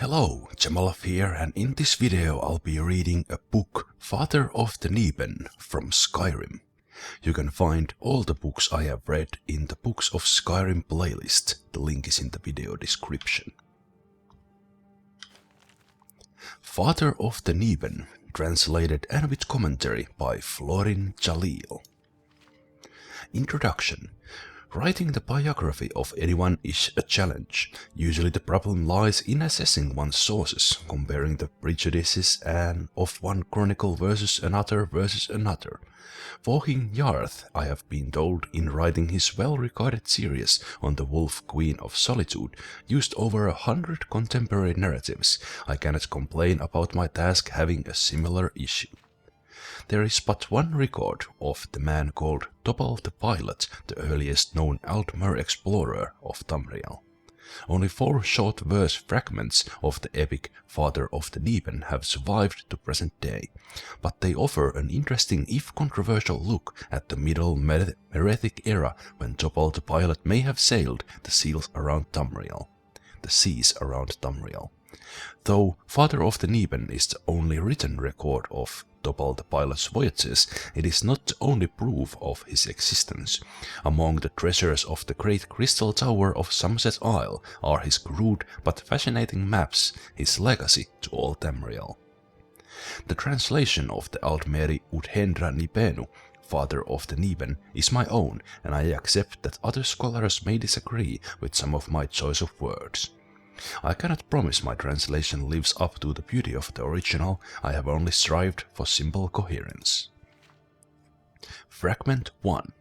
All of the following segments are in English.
Hello, Zemalf here, and in this video I'll be reading a book, Father of the Niben, from Skyrim. You can find all the books I have read in the Books of Skyrim playlist. The link is in the video description. Father of the Niben, translated and with commentary by Florin Jalil. Introduction. Writing the biography of anyone is a challenge. Usually the problem lies in assessing one's sources, comparing the prejudices of one chronicle versus another. For King Yarth, I have been told, in writing his well-regarded series on the Wolf Queen of Solitude, used over 100 contemporary narratives. I cannot complain about my task having a similar issue. There is but one record of the man called Topal the Pilot, the earliest known Altmer explorer of Tamriel. Only 4 short verse fragments of the epic Father of the Niben have survived to present day, but they offer an interesting if controversial look at the middle Merethic era when Topal the Pilot may have sailed the seas around Tamriel. Though Father of the Niben is the only written record of Topal the Pilot's voyages, it is not the only proof of his existence. Among the treasures of the great crystal tower of Sunset Isle are his crude but fascinating maps, his legacy to all Tamriel. The translation of the Altmeri Udhendra Nibenu, Father of the Niben, is my own, and I accept that other scholars may disagree with some of my choice of words. I cannot promise my translation lives up to the beauty of the original. I have only strived for simple coherence. Fragment 1.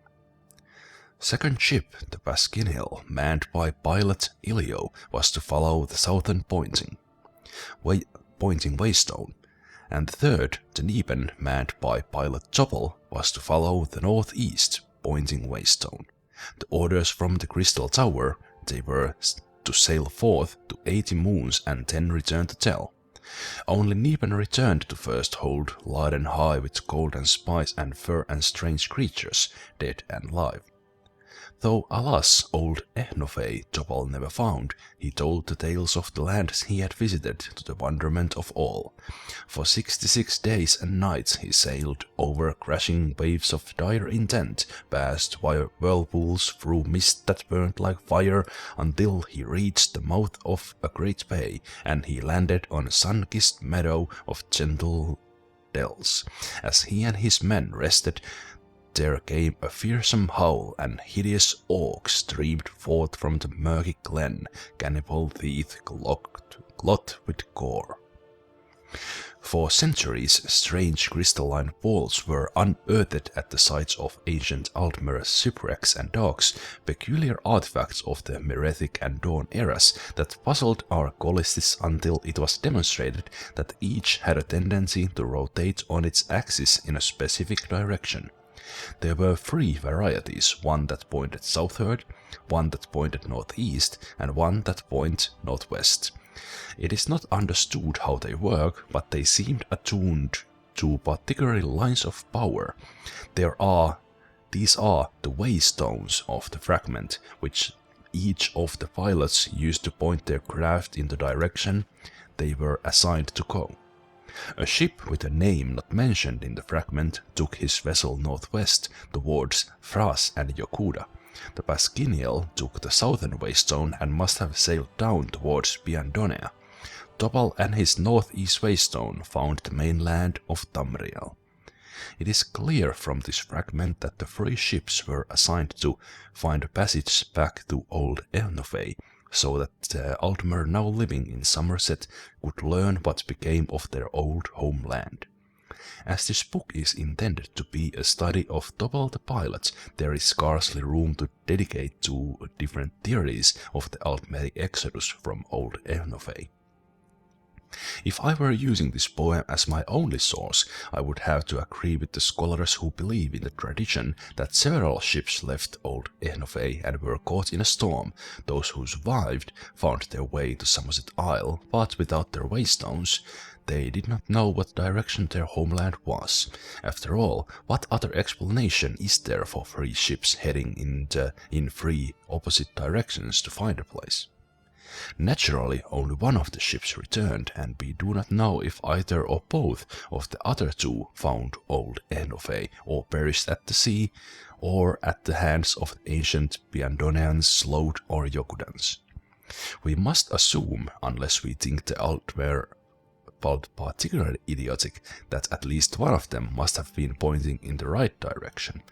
Second ship, the Pasquinel, manned by pilot Ilio, was to follow the southern pointing waystone, and the third, the Niben, manned by pilot Topal, was to follow the northeast pointing waystone. The orders from the crystal tower, they were to sail forth to 80 moons and 10 return to tell. Only Niben returned to first hold, laden high with gold and spice and fur and strange creatures, dead and alive. Though alas, old Ehnofei Topal never found, he told the tales of the lands he had visited to the wonderment of all. For 66 days and nights he sailed over crashing waves of dire intent, past whirlpools, through mist that burned like fire, until he reached the mouth of a great bay, and he landed on a sun-kissed meadow of gentle dells. As he and his men rested, there came a fearsome howl, and hideous orc streamed forth from the murky glen, cannibal teeth clogged with gore. For centuries, strange crystalline walls were unearthed at the sites of ancient Altmer shipwrecks and docks, peculiar artifacts of the Merethic and Dawn eras that puzzled our collists until it was demonstrated that each had a tendency to rotate on its axis in a specific direction. There were 3 varieties, one that pointed southward, one that pointed northeast, and one that pointed northwest. It is not understood how they work, but they seemed attuned to particular lines of power. These are the waystones of the fragment, which each of the pilots used to point their craft in the direction they were assigned to go. A ship with a name not mentioned in the fragment took his vessel northwest towards Thras and Yokuda. The Pasquinel took the southern waystone and must have sailed down towards Biandonea. Topal and his northeast waystone found the mainland of Tamriel. It is clear from this fragment that the 3 ships were assigned to find a passage back to old Ehnofei, so that the Altmer now living in Somerset could learn what became of their old homeland. As this book is intended to be a study of Topal the Pilot, there is scarcely room to dedicate to different theories of the Altmeri exodus from old Ehnofei. If I were using this poem as my only source, I would have to agree with the scholars who believe in the tradition that several ships left old Ehnofei and were caught in a storm. Those who survived found their way to Somerset Isle, but without their waystones, they did not know what direction their homeland was. After all, what other explanation is there for 3 ships heading in 3 opposite directions to find a place? Naturally, only one of the ships returned, and we do not know if either or both of the other two found old Enofe or perished at the sea, or at the hands of ancient Biandonians, Sloth or Yokudans. We must assume, unless we think the Altmer felt particularly idiotic, that at least one of them must have been pointing in the right direction.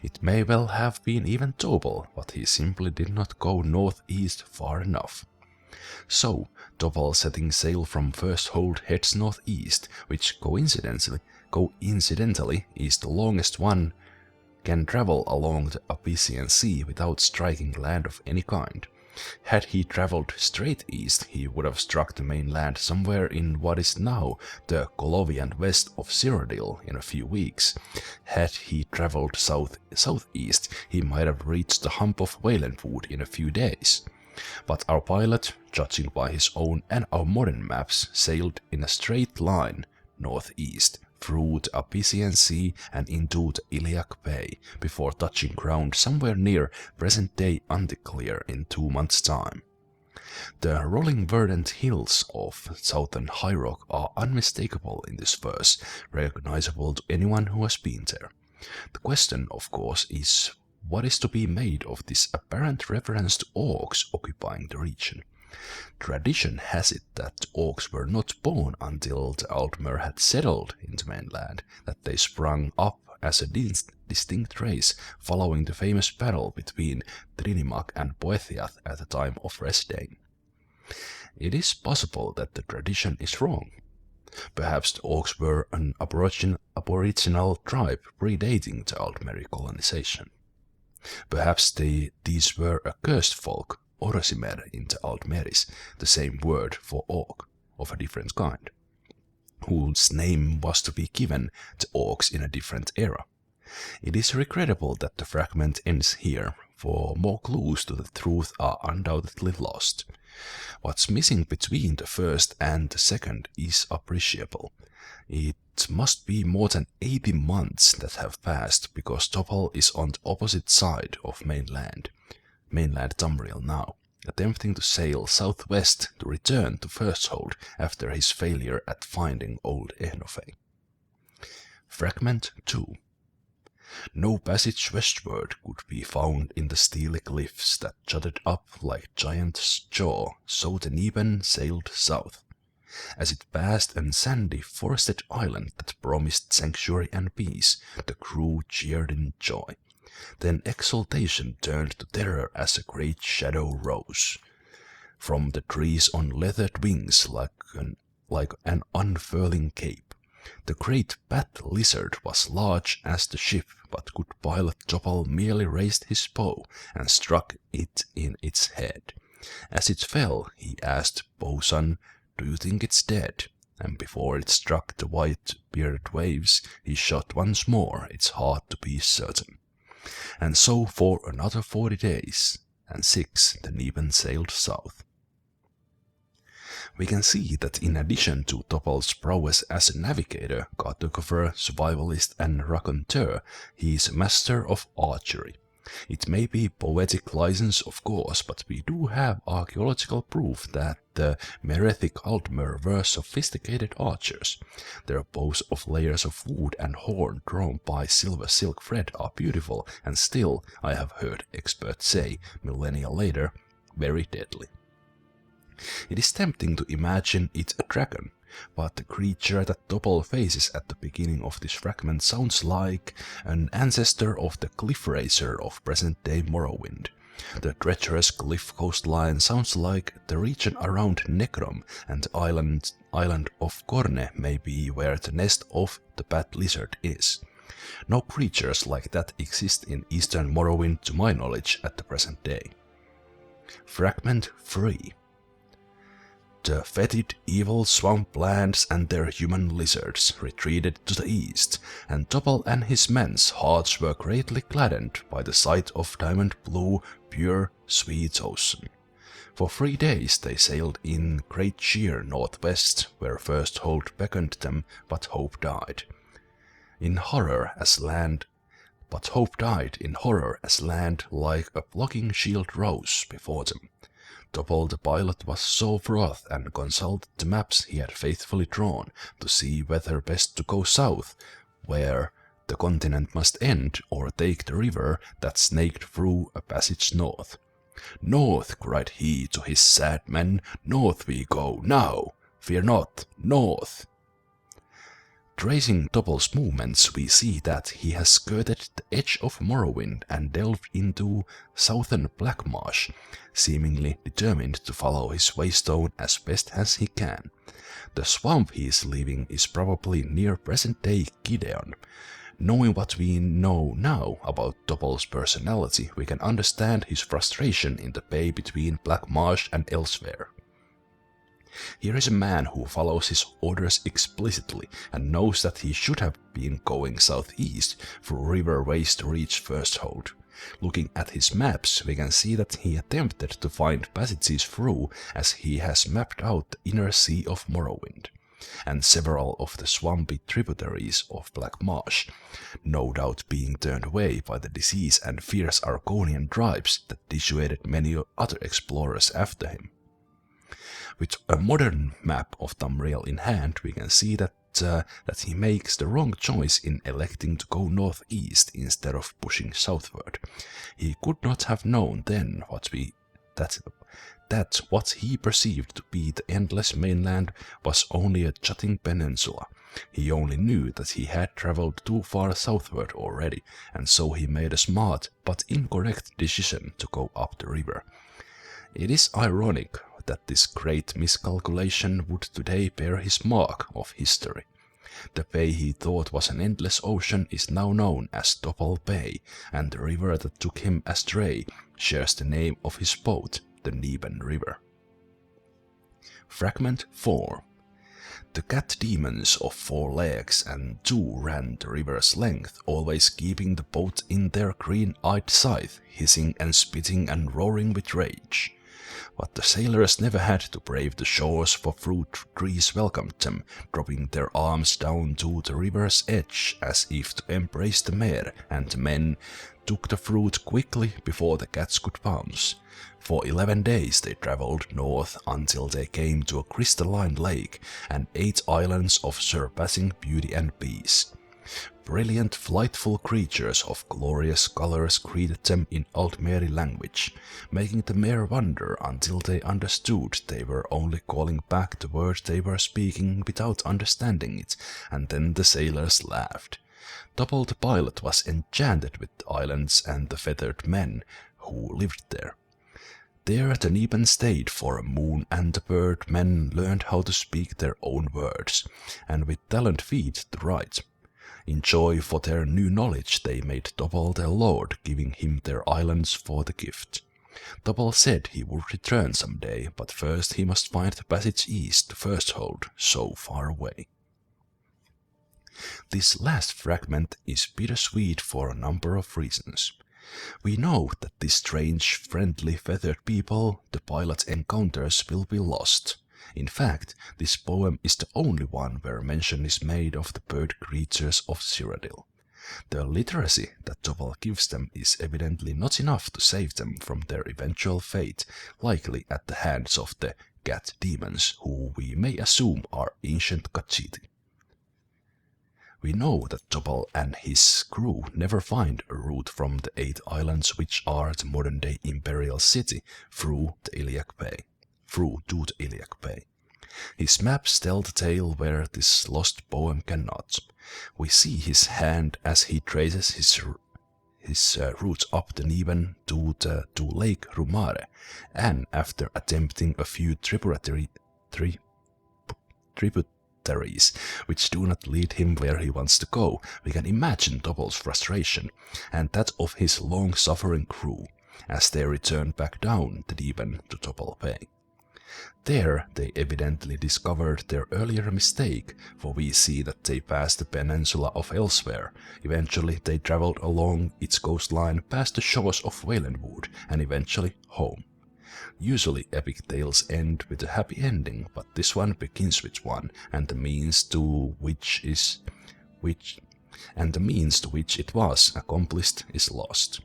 It may well have been even Topal, but he simply did not go northeast far enough. So, Topal setting sail from first hold heads northeast, which coincidentally is the longest one can travel along the Abyssinian Sea without striking land of any kind. Had he travelled straight east, he would have struck the mainland somewhere in what is now the Colovian west of Cyrodiil in a few weeks. Had he travelled southeast, he might have reached the hump of Whalenwood in a few days. But our pilot, judging by his own and our modern maps, sailed in a straight line northeast through the Abyssinian Sea and into the Iliac Bay, before touching ground somewhere near present-day Anticlear in 2 months' time. The rolling verdant hills of southern High Rock are unmistakable in this verse, recognizable to anyone who has been there. The question, of course, is what is to be made of this apparent reference to orcs occupying the region? Tradition has it that the orcs were not born until the Altmer had settled in the mainland, that they sprung up as a distinct race following the famous battle between Trinimac and Boethiath at the time of Resdain. It is possible that the tradition is wrong. Perhaps the orcs were an aboriginal tribe predating the Altmeri colonization. Perhaps these were a cursed folk, Orosimer in the Altmeris, the same word for orc, of a different kind, whose name was to be given to orcs in a different era. It is regrettable that the fragment ends here, for more clues to the truth are undoubtedly lost. What's missing between the first and the second is appreciable. It must be more than 80 months that have passed, because Topal is on the opposite side of mainland Tamriel now, attempting to sail southwest to return to Firsthold after his failure at finding old Enofe. Fragment 2. No passage westward could be found in the steely cliffs that jutted up like giant's jaw, so the Niben sailed south. As it passed a sandy, forested island that promised sanctuary and peace, the crew cheered in joy. Then exultation turned to terror as a great shadow rose from the trees on leathered wings like an unfurling cape. The great bat lizard was large as the ship, but good pilot Topal merely raised his bow and struck it in its head. As it fell, he asked, "Bosun, do you think it's dead?" And before it struck the white-bearded waves, he shot once more. It's hard to be certain. And so for another 40 days, and 6 the Niben sailed south. We can see that in addition to Topal's prowess as a navigator, cartographer, survivalist and raconteur, he is a master of archery. It may be poetic license, of course, but we do have archaeological proof that the Merethic Altmer were sophisticated archers. Their bows of layers of wood and horn drawn by silver silk thread are beautiful and still, I have heard experts say, millennia later, very deadly. It is tempting to imagine it a dragon, but the creature that Topal faces at the beginning of this fragment sounds like an ancestor of the cliff racer of present-day Morrowind. The treacherous cliff coastline sounds like the region around Necrom, and the island of Korne may be where the nest of the bat lizard is. No creatures like that exist in eastern Morrowind to my knowledge at the present day. Fragment 3. The fetid, evil swamplands and their human lizards retreated to the east, and Topal and his men's hearts were greatly gladdened by the sight of diamond-blue, pure, sweet ocean. For 3 days they sailed in great cheer northwest, where first hold beckoned them, but hope died. Hope died in horror as land like a blocking shield rose before them. Topal the pilot was so wroth and consulted the maps he had faithfully drawn to see whether best to go south, where the continent must end, or take the river that snaked through a passage north. "North," cried he to his sad men, "north we go, now! Fear not, north!" Tracing Topal's movements, we see that he has skirted the edge of Morrowind and delved into southern Blackmarsh, seemingly determined to follow his waystone as best as he can. The swamp he is leaving is probably near present-day Gideon. Knowing what we know now about Topal's personality, we can understand his frustration in the bay between Blackmarsh and elsewhere. Here is a man who follows his orders explicitly and knows that he should have been going southeast through riverways to reach Firsthold. Looking at his maps, we can see that he attempted to find passages through, as he has mapped out the inner sea of Morrowind and several of the swampy tributaries of Blackmarsh, no doubt being turned away by the disease and fierce Argonian tribes that dissuaded many other explorers after him. With a modern map of Tamriel in hand, we can see that he makes the wrong choice in electing to go northeast instead of pushing southward. He could not have known then that what he perceived to be the endless mainland was only a jutting peninsula. He only knew that he had traveled too far southward already, and so he made a smart but incorrect decision to go up the river. It is ironic that this great miscalculation would today bear his mark of history. The bay he thought was an endless ocean is now known as Topal Bay, and the river that took him astray shares the name of his boat, the Niben River. Fragment 4. The cat demons of 4 legs and 2 ran the river's length, always keeping the boat in their green-eyed sight, hissing and spitting and roaring with rage. But the sailors never had to brave the shores, for fruit trees welcomed them, dropping their arms down to the river's edge as if to embrace the mare, and the men took the fruit quickly before the cats could pounce. For 11 days they travelled north until they came to a crystalline lake and 8 islands of surpassing beauty and peace. Brilliant, flightful creatures of glorious colors greeted them in Altmeri language, making the mare wonder until they understood they were only calling back the word they were speaking without understanding it, and then the sailors laughed. Topal the pilot was enchanted with the islands and the feathered men who lived there. There the Niben stayed for a moon, and the bird men learned how to speak their own words, and with talent feet to write. In joy for their new knowledge they made Topal their lord, giving him their islands for the gift. Topal said he would return some day, but first he must find the passage east to Firsthold, so far away. This last fragment is bittersweet for a number of reasons. We know that these strange, friendly, feathered people the pilot encounters will be lost. In fact, this poem is the only one where mention is made of the bird creatures of Cyrodiil. The literacy that Topal gives them is evidently not enough to save them from their eventual fate, likely at the hands of the cat demons, who we may assume are ancient Khajiit. We know that Topal and his crew never find a route from the 8 islands which are the modern-day Imperial City through to the Iliac Bay. His maps tell the tale where this lost poem cannot. We see his hand as he traces his route up the Niben to Lake Rumare, and after attempting a few tributaries which do not lead him where he wants to go, we can imagine Topal's frustration, and that of his long-suffering crew, as they return back down the Niben to Topal Bay. There they evidently discovered their earlier mistake, for we see that they passed the peninsula of Elsewhere. Eventually they travelled along its coastline past the shores of Valenwood, and eventually home. Usually epic tales end with a happy ending, but this one begins with one, and the means to which it was accomplished is lost.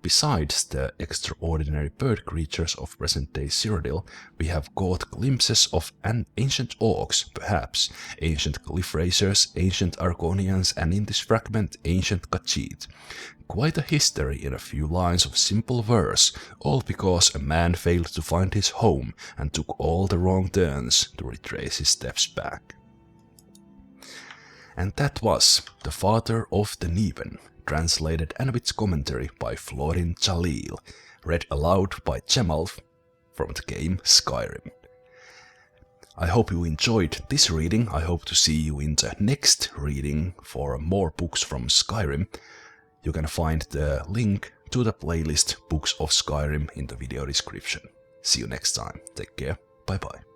Besides the extraordinary bird creatures of present-day Cyrodiil, we have caught glimpses of ancient orcs, perhaps, ancient cliff racers, ancient Argonians, and in this fragment, ancient Khajiit. Quite a history in a few lines of simple verse, all because a man failed to find his home and took all the wrong turns to retrace his steps back. And that was The Father of the Niben, translated and with commentary by Florin Jalil, read aloud by Zemalf from the game Skyrim. I hope you enjoyed this reading. I hope to see you in the next reading for more books from Skyrim. You can find the link to the playlist Books of Skyrim in the video description. See you next time. Take care. Bye bye.